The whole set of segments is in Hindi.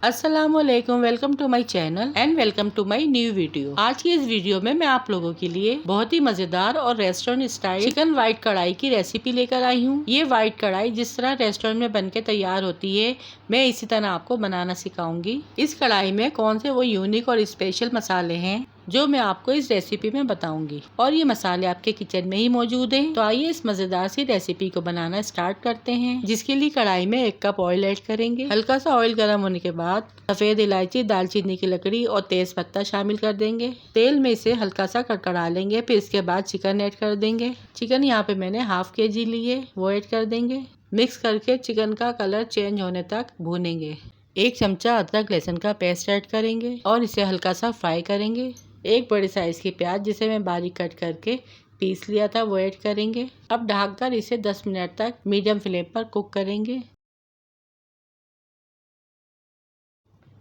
अस्सलामुअलैकुम, welcome to my channel and welcome to my new video. आज की इस वीडियो में मैं आप लोगों के लिए बहुत ही मजेदार और रेस्टोरेंट स्टाइल चिकन व्हाइट कढ़ाई की रेसिपी लेकर आई हूँ। ये व्हाइट कढ़ाई जिस तरह रेस्टोरेंट में बनके तैयार होती है, मैं इसी तरह आपको बनाना सिखाऊंगी। इस कढ़ाई में कौन से वो यूनिक और स्पेशल मसाले हैं जो मैं आपको इस रेसिपी में बताऊंगी, और ये मसाले आपके किचन में ही मौजूद हैं। तो आइए इस मजेदार सी रेसिपी को बनाना स्टार्ट करते हैं। जिसके लिए कढ़ाई में 1 कप ऑयल ऐड करेंगे। हल्का सा ऑयल गर्म होने के बाद सफेद इलायची, दालचीनी की लकड़ी और तेज पत्ता शामिल कर देंगे। तेल में इसे हल्का सा कड़कड़ा लेंगे। फिर इसके बाद चिकन ऐड कर देंगे। चिकन यहाँ पे मैंने हाफ kg लिए, वो ऐड कर देंगे। मिक्स करके चिकन का कलर चेंज होने तक भूनेंगे। 1 चमचा अदरक लहसुन का पेस्ट ऐड करेंगे और इसे हल्का सा फ्राई करेंगे। 1 बड़े साइज की प्याज जिसे मैं बारीक कट करके पीस लिया था, वो ऐड करेंगे। अब ढककर इसे 10 मिनट तक मीडियम फ्लेम पर कुक करेंगे।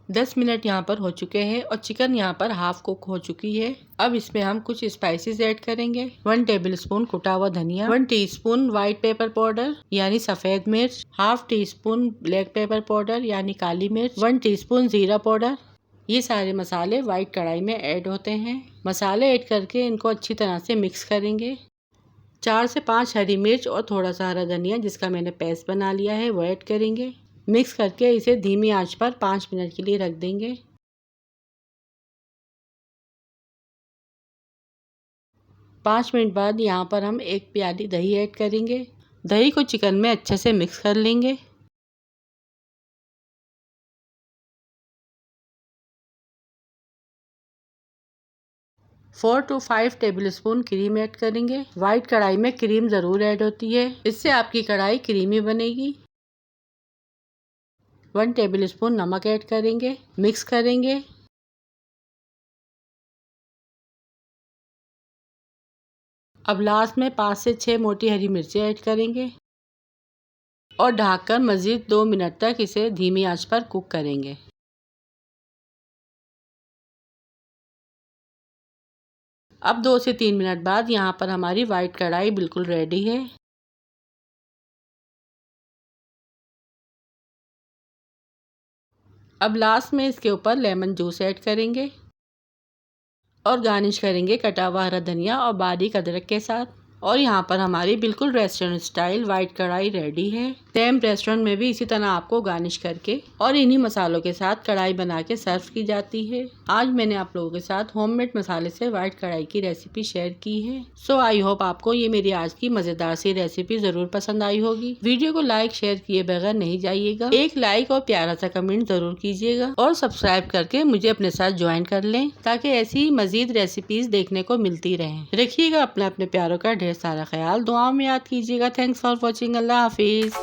10 मिनट यहाँ पर हो चुके हैं और चिकन यहाँ पर हाफ कुक हो चुकी है। अब इसमें हम कुछ स्पाइसेस ऐड करेंगे। 1 टेबलस्पून कुटा हुआ धनिया, 1 टीस्पून व्हाइट पेपर पाउडर यानी सफेद मिर्च, half teaspoon black pepper powder यानी काली मिर्च, 1 टीस्पून जीरा पाउडर। ये सारे मसाले व्हाइट कढ़ाई में ऐड होते हैं। मसाले ऐड करके इनको अच्छी तरह से मिक्स करेंगे। 4 से 5 हरी मिर्च और थोड़ा सा हरा धनिया जिसका मैंने पेस्ट बना लिया है, वो ऐड करेंगे। मिक्स करके इसे धीमी आंच पर 5 मिनट के लिए रख देंगे। 5 मिनट बाद यहाँ पर हम 1 प्याली दही ऐड करेंगे। दही को चिकन में अच्छे से मिक्स कर लेंगे। Four to 5 tablespoon cream add करेंगे। व्हाइट कढ़ाई में क्रीम जरूर ऐड होती है, इससे आपकी कढ़ाई क्रीमी बनेगी। 1 टेबलस्पून नमक ऐड करेंगे। मिक्स करेंगे। अब लास्ट में 5 से 6 मोटी हरी मिर्ची ऐड करेंगे और ढककर मजीद 2 मिनट तक इसे धीमी आंच पर कुक करेंगे। अब 2 से 3 मिनट बाद यहाँ पर हमारी व्हाइट कढ़ाई बिल्कुल रेडी है। अब लास्ट में इसके ऊपर लेमन जूस ऐड करेंगे और गार्निश करेंगे कटा हुआ हरा धनिया और बारीक अदरक के साथ। और यहाँ पर हमारी बिल्कुल रेस्टोरेंट स्टाइल व्हाइट कढ़ाई रेडी है। सेम रेस्टोरेंट में भी इसी तरह आपको गार्निश करके और इन्हीं मसालों के साथ कढ़ाई बना के सर्व की जाती है। आज मैंने आप लोगों के साथ होममेड मसाले से व्हाइट कढ़ाई की रेसिपी शेयर की है। सो आई होप आपको ये मेरी आज की मजेदार सी रेसिपी जरूर पसंद आई होगी। वीडियो को लाइक शेयर किए बगैर नहीं जाइएगा। एक लाइक और प्यारा सा कमेंट जरूर कीजिएगा और सब्सक्राइब करके मुझे अपने साथ ज्वाइन कर लें ताकि ऐसी मजीद रेसिपीज देखने को मिलती रहे। रखिएगा अपने प्यारों का ढेर सारा ख्याल। दुआओं में याद कीजिएगा। Thanks for watching. Allah Hafiz.